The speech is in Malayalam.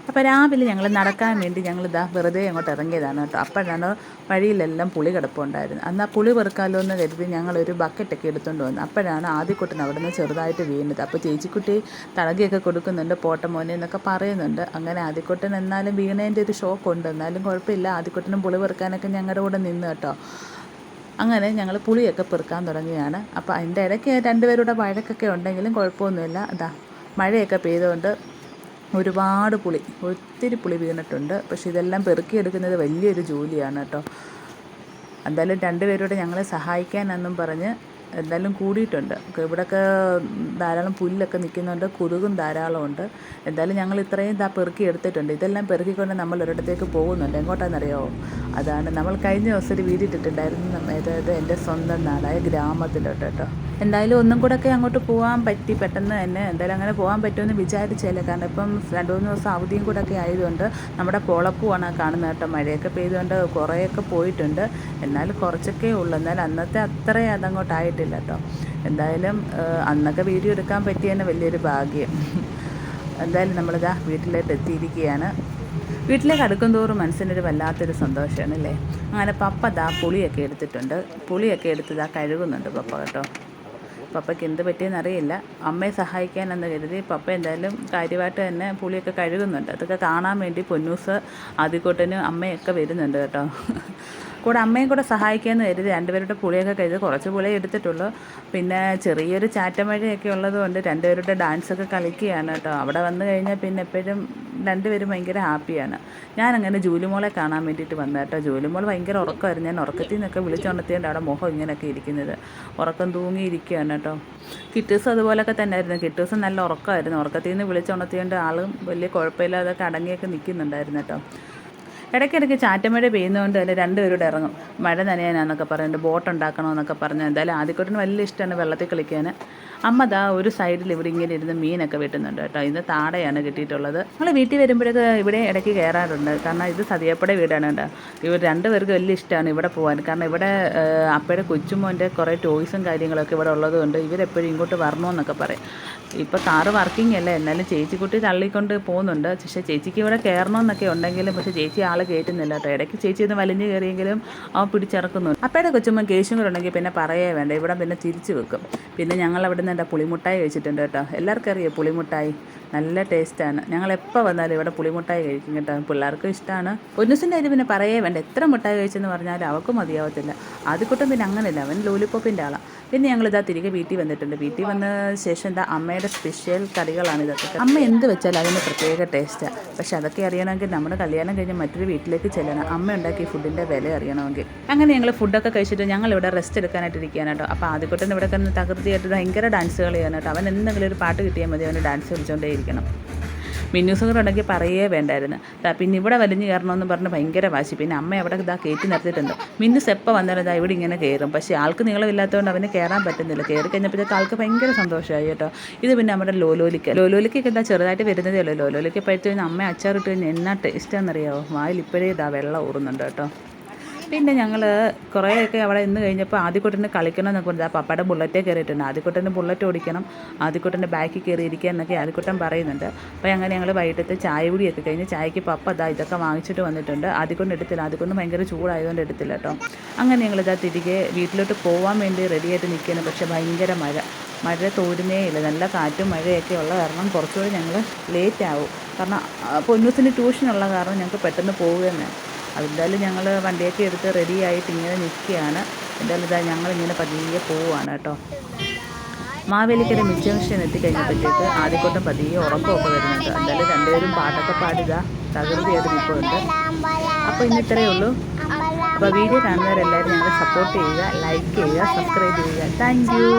അപ്പോൾ രാവിലെ ഞങ്ങൾ നടക്കാൻ വേണ്ടി ഞങ്ങളിതാ വെറുതെ അങ്ങോട്ട് ഇറങ്ങിയതാണ് കേട്ടോ. അപ്പോഴാണ് വഴിയിലെല്ലാം പുളി കിടപ്പുണ്ടായിരുന്നു. അന്ന് ആ പുളി പെറുക്കാമല്ലോ എന്ന് കരുതി ഞങ്ങളൊരു ബക്കറ്റൊക്കെ എടുത്തുകൊണ്ട് വന്നു. അപ്പോഴാണ് ആദ്യക്കുട്ടൻ അവിടെ നിന്ന് ചെറുതായിട്ട് വീണത്. അപ്പോൾ ചേച്ചിക്കുട്ടി തളകിയൊക്കെ കൊടുക്കുന്നുണ്ട്, പോട്ട മോനെ എന്നൊക്കെ പറയുന്നുണ്ട്. അങ്ങനെ ആദ്യക്കുട്ടൻ എന്നാലും വീണേൻ്റെ ഒരു ഷോക്കുണ്ട്. എന്നാലും കുഴപ്പമില്ല, ആദ്യക്കുട്ടനും പുളി പെറുക്കാനൊക്കെ ഞങ്ങളുടെ കൂടെ നിന്ന് കേട്ടോ. അങ്ങനെ ഞങ്ങൾ പുളിയൊക്കെ പെറുക്കാൻ തുടങ്ങിയാണ്. അപ്പോൾ അതിൻ്റെ ഇടയ്ക്ക് രണ്ടുപേരുടെ വഴക്കൊക്കെ ഉണ്ടെങ്കിലും കുഴപ്പമൊന്നുമില്ല. അതാ മഴയൊക്കെ പെയ്തുകൊണ്ട് ഒരുപാട് പുളി, ഒത്തിരി പുളി വീണിട്ടുണ്ട്. പക്ഷേ ഇതെല്ലാം പെറുക്കിയെടുക്കുന്നത് വലിയൊരു ജോലിയാണ് കേട്ടോ. എന്തായാലും രണ്ടുപേരോട് ഞങ്ങളെ സഹായിക്കാനെന്നും പറഞ്ഞ് എന്തായാലും കൂടിയിട്ടുണ്ട്. ഇവിടെയൊക്കെ ധാരാളം പുല്ലൊക്കെ നിൽക്കുന്നുണ്ട്, കൊതുകും ധാരാളമുണ്ട്. എന്തായാലും ഞങ്ങൾ ഇത്രയും പെറുക്കി എടുത്തിട്ടുണ്ട്. ഇതെല്ലാം പെറുക്കിക്കൊണ്ട് നമ്മൾ ഒരിടത്തേക്ക് പോകുന്നുണ്ട്. എങ്ങോട്ടാണെന്നറിയാമോ? അതാണ് നമ്മൾ കഴിഞ്ഞ ദിവസം ഒരു വീഡിയോ ഇട്ടിട്ടുണ്ടായിരുന്നു, അതായത് എൻ്റെ സ്വന്തം നാടായ ഗ്രാമത്തിലോട്ട് കേട്ടോ. എന്തായാലും ഒന്നും കൂടെയൊക്കെ അങ്ങോട്ട് പോകാൻ പറ്റി പെട്ടെന്ന് തന്നെ. എന്തായാലും അങ്ങനെ പോകാൻ പറ്റുമെന്ന് വിചാരിച്ചില്ല. കാരണം ഇപ്പം 2-3 ദിവസം അവധിയും കൂടെയൊക്കെ ആയതുകൊണ്ട് നമ്മുടെ പൊളപ്പുമാണ് കാണുന്നത് കേട്ടോ. മഴയൊക്കെ പെയ്തുകൊണ്ട് കുറേയൊക്കെ പോയിട്ടുണ്ട്, എന്നാലും കുറച്ചൊക്കെ ഉള്ളൂ. എന്നാലും അന്നത്തെ അത്രയും അതങ്ങോട്ടായിട്ടില്ല കേട്ടോ. എന്തായാലും അന്നൊക്കെ വീഡിയോ എടുക്കാൻ പറ്റിയതന്നെ വലിയൊരു ഭാഗ്യം. എന്തായാലും നമ്മളിതാ വീട്ടിലേക്ക് എത്തിയിരിക്കുകയാണ്. വീട്ടിലേക്ക് അടുക്കുന്തോറും മനസ്സിനൊരു വല്ലാത്തൊരു സന്തോഷമാണ് അല്ലേ. അങ്ങനെ പപ്പ പുളിയൊക്കെ എടുത്തിട്ടുണ്ട്. പുളിയൊക്കെ എടുത്ത് കഴുകുന്നുണ്ട് പപ്പ കേട്ടോ. പപ്പയ്ക്ക് എന്ത് പറ്റിയെന്ന് അറിയില്ല. അമ്മയെ സഹായിക്കാനെന്ന് കരുതി പപ്പ എന്തായാലും കാര്യമായിട്ട് തന്നെ പുളിയൊക്കെ കഴുകുന്നുണ്ട്. അതൊക്കെ കാണാൻ വേണ്ടി പൊന്നൂസ്, ആദ്യക്കൂട്ടനും അമ്മയൊക്കെ വരുന്നുണ്ട് കേട്ടോ. കൂടെ അമ്മയും കൂടെ സഹായിക്കാമെന്ന് കരുതി രണ്ടുപേരുടെ പുളിയൊക്കെ കഴുകി. കുറച്ച് പുളി എടുത്തിട്ടുള്ളൂ. പിന്നെ ചെറിയൊരു ചാറ്റമഴയൊക്കെ ഉള്ളതുകൊണ്ട് രണ്ടുപേരുടെ ഡാൻസൊക്കെ കളിക്കുകയാണ് കേട്ടോ. അവിടെ വന്നു കഴിഞ്ഞാൽ പിന്നെ എപ്പോഴും രണ്ടുപേരും ഭയങ്കര ഹാപ്പിയാണ്. ഞാനങ്ങനെ ജൂലിമോളെ കാണാൻ വേണ്ടിയിട്ട് വന്നു കേട്ടോ. ജൂലിമോൾ ഭയങ്കര ഉറക്കമായിരുന്നു. ഞാൻ ഉറക്കത്തിൽ നിന്നൊക്കെ വിളിച്ചുണർത്തിയതുകൊണ്ട് അവിടെ മുഖം ഇങ്ങനെയൊക്കെ ഇരിക്കുന്നത്, ഉറക്കം തൂങ്ങിയിരിക്കുകയാണ് കേട്ടോ. കിട്ടൂസ് അതുപോലൊക്കെ തന്നെ ആയിരുന്നു. കിട്ടൂസ് നല്ല ഉറക്കമായിരുന്നു. ഉറക്കത്തിൽ നിന്ന് വിളിച്ചുണർത്തിയതുകൊണ്ട് ആളും വലിയ കുഴപ്പമില്ലാതൊക്കെ അടങ്ങിയൊക്കെ നിൽക്കുന്നുണ്ടായിരുന്നു കേട്ടോ. ഇടയ്ക്കിടയ്ക്ക് ചാറ്റമഴ പെയ്യുന്നതുകൊണ്ട് തന്നെ രണ്ടുപേരോട് ഇറങ്ങും. മഴ നനയാനാന്നൊക്കെ പറയുന്നുണ്ട്, ബോട്ട് ഉണ്ടാക്കണമെന്നൊക്കെ പറഞ്ഞു. എന്തായാലും ആദ്യക്കൂട്ടിന് വലിയ ഇഷ്ടമാണ് വെള്ളത്തിൽ കളിക്കാൻ. അമ്മ ഒരു സൈഡിൽ ഇവിടെ ഇങ്ങനെ ഇരുന്ന് മീനൊക്കെ വെട്ടുന്നുണ്ട് കേട്ടോ. ഇന്ന് താടയാണ് കിട്ടിയിട്ടുള്ളത്. നമ്മൾ വീട്ടിൽ വരുമ്പോഴൊക്കെ ഇവിടെ ഇടയ്ക്ക് കയറാറുണ്ട്. കാരണം ഇത് സതിയപ്പയുടെ വീടാണ് കേട്ടോ. ഇവർ രണ്ടുപേർക്ക് വലിയ ഇഷ്ടമാണ് ഇവിടെ പോകാൻ. കാരണം ഇവിടെ അപ്പയുടെ കൊച്ചുമോൻ്റെ കുറേ ടോയ്സും കാര്യങ്ങളൊക്കെ ഇവിടെ ഉള്ളതുകൊണ്ട് ഇവരെപ്പോഴും ഇങ്ങോട്ട് വരണമെന്നൊക്കെ പറയും. ഇപ്പോൾ കാറ് വർക്കിംഗ് അല്ല, എന്നാലും ചേച്ചിക്കുട്ടി തള്ളിക്കൊണ്ട് പോകുന്നുണ്ട്. പക്ഷേ ചേച്ചിക്ക് ഇവിടെ കയറണമെന്നൊക്കെ ഉണ്ടെങ്കിലും പക്ഷേ ചേച്ചി ആളെ കയറ്റുന്നില്ല കേട്ടോ. ഇടയ്ക്ക് ചേച്ചി ഒന്ന് വലിഞ്ഞ് കയറിയെങ്കിലും അവൻ പിടിച്ചിറക്കുന്നുണ്ട്. അപ്പയുടെ കൊച്ചുമ്പോൾ കേശും കൂടെ ഉണ്ടെങ്കിൽ പിന്നെ പറയേ വേണ്ട, ഇവിടെ പിന്നെ തിരിച്ചു വെക്കും. പിന്നെ ഞങ്ങൾ അവിടെ നിന്ന് എൻ്റെ പുളിമുട്ടായി കഴിച്ചിട്ടുണ്ട് കേട്ടോ. എല്ലാവർക്കും അറിയാം പുളിമുട്ടായി നല്ല ടേസ്റ്റാണ്. ഞങ്ങൾ എപ്പോൾ വന്നാലും ഇവിടെ പുളിമുട്ടായി കഴിക്കും കേട്ടോ. പിള്ളേർക്കും ഇഷ്ടമാണ്. പൊന്നൂസിൻ്റെ കാര്യം പിന്നെ പറയേ വേണ്ട, എത്ര മുട്ടായി കഴിച്ചെന്ന് പറഞ്ഞാൽ അവർക്ക് മതിയാവത്തില്ല. ആദ്യക്കൂട്ടം പിന്നെ അങ്ങനെയല്ല, അവൻ ലോലിപ്പോപ്പിൻ്റെ ആളാണ്. പിന്നെ ഞങ്ങളിതാ തിരികെ വീട്ടിൽ വന്നിട്ടുണ്ട്. വീട്ടിൽ വന്ന ശേഷം അമ്മയുടെ സ്പെഷ്യൽ കറികളാണ് ഇതൊക്കെ. അമ്മ എന്ത് വെച്ചാൽ അതിന് പ്രത്യേക ടേസ്റ്റാണ്. പക്ഷെ അതൊക്കെ അറിയണമെങ്കിൽ നമ്മൾ കല്യാണം കഴിഞ്ഞ് മറ്റൊരു വീട്ടിലേക്ക് ചെല്ലണം. അമ്മ ഉണ്ടാക്കിയ ഫുഡിൻ്റെ വില അറിയണമെങ്കിൽ. അങ്ങനെ ഞങ്ങൾ ഫുഡൊക്കെ കഴിച്ചിട്ട് ഞങ്ങൾ ഇവിടെ റെസ്റ്റ് എടുക്കാനായിട്ടിരിക്കുകയാണ് കേട്ടോ. അപ്പോൾ ആദ്യക്കൂട്ടൻ ഇവിടെ കിടന്ന് തകൃതിയായിട്ട് ഭയങ്കര ഡാൻസ് കളിയാണ് കേട്ടോ. അവൻ എന്തെങ്കിലും ഒരു പാട്ട് കിട്ടിയാൽ മതി, അവന് ഡാൻസ് കളിച്ചുകൊണ്ടേയിരിക്കണം. മിന്നൂസും കൂടെ ഉണ്ടെങ്കിൽ പറയേ വേണ്ടായിരുന്നു. പിന്നെ ഇവിടെ വലിഞ്ഞ് കയറണമെന്ന് പറഞ്ഞ് ഭയങ്കര വാശി. പിന്നെ അമ്മ അവിടെ കയറ്റി നിർത്തിയിട്ടുണ്ട്. മിന്നൂസ് എപ്പോൾ വന്നാലും ഇവിടെ ഇങ്ങനെ കയറും. പക്ഷേ ആൾക്ക് നീളമില്ലാത്തതുകൊണ്ട് അവന് കയറാൻ പറ്റുന്നില്ല. കയറി കഴിഞ്ഞപ്പോഴത്തേക്ക് ആൾക്ക് ഭയങ്കര സന്തോഷമായി കേട്ടോ. ഇത് പിന്നെ നമ്മുടെ ലോലോലിക്കൊക്കെ ചെറുതായിട്ട് വരുന്നതേ ഉള്ളൂ. ലോലോലിക്ക് പഴുത്ത് കഴിഞ്ഞാൽ അമ്മ അച്ചാറിട്ട് കഴിഞ്ഞാൽ എന്നാ ടേസ്റ്റാണെന്നറിയാമോ. വായിൽ ഇപ്പോഴേ വെള്ളം ഊറുന്നുണ്ട് കേട്ടോ. പിന്നെ ഞങ്ങൾ കുറേയൊക്കെ അവിടെ നിന്ന് കഴിഞ്ഞപ്പോൾ ആദ്യക്കൂട്ടന് കളിക്കണം എന്നൊക്കെ പറഞ്ഞാൽ പപ്പയുടെ ബുള്ളറ്റേ കയറിയിട്ടുണ്ട്. ആദ്യക്കൂട്ടന് ബുള്ളറ്റ് ഓടിക്കണം, ആദ്യക്കൂട്ടൻ്റെ ബാക്കിൽ കയറിയിരിക്കുക എന്നൊക്കെ ആദ്യക്കൂട്ടൻ പറയുന്നുണ്ട്. അപ്പോൾ അങ്ങനെ ഞങ്ങൾ വൈകിട്ടത്തെ ചായ കൂടിയൊക്കെ കഴിഞ്ഞ് ചായക്ക് പപ്പ ഇതൊക്കെ വാങ്ങിച്ചിട്ട് വന്നിട്ടുണ്ട്. ആദ്യക്കൊണ്ട് എടുത്തില്ല, ആദ്യക്കൊണ്ട് ഭയങ്കര ചൂടായതുകൊണ്ട് എടുത്തില്ല കേട്ടോ. അങ്ങനെ ഞങ്ങളിതാ തിരികെ വീട്ടിലോട്ട് പോകാൻ വേണ്ടി റെഡിയായിട്ട് നിൽക്കുകയാണ്. പക്ഷേ ഭയങ്കര മഴ തോരുന്നേ ഇല്ല. നല്ല കാറ്റും മഴയൊക്കെ ഉള്ള കാരണം കുറച്ചുകൂടി ഞങ്ങൾ ലേറ്റ് ആവും. കാരണം പൊന്നൂസിന് ട്യൂഷനുള്ള കാരണം ഞങ്ങൾക്ക് പെട്ടെന്ന് പോവുക തന്നെ. അതെന്തായാലും ഞങ്ങൾ വണ്ടിയൊക്കെ എടുത്ത് റെഡി ആയിട്ട് ഇങ്ങനെ നിൽക്കുകയാണ്. എന്തായാലും ഞങ്ങളിങ്ങനെ പതിയെ പോവുകയാണ് കേട്ടോ. മാവേലിക്കര മിഡ് ജംഗ്ഷൻ എത്തിക്കഴിഞ്ഞപ്പോഴത്തേക്ക് ആദ്യക്കൂട്ടം പതിയെ ഉറക്കമൊക്കെ വരുന്നുണ്ട്. എന്തായാലും രണ്ടുപേരും പാട്ടൊക്കെ പാടുക തകൃതിയായിട്ട് നിൽപ്പുണ്ട്. അപ്പോൾ ഇന്ന് ഇത്രയേ ഉള്ളൂ. അപ്പോൾ വീഡിയോ കാണുന്നവരെല്ലാവരും ഞങ്ങളെ സപ്പോർട്ട് ചെയ്യുക, ലൈക്ക് ചെയ്യുക, സബ്സ്ക്രൈബ് ചെയ്യുക. Thank you.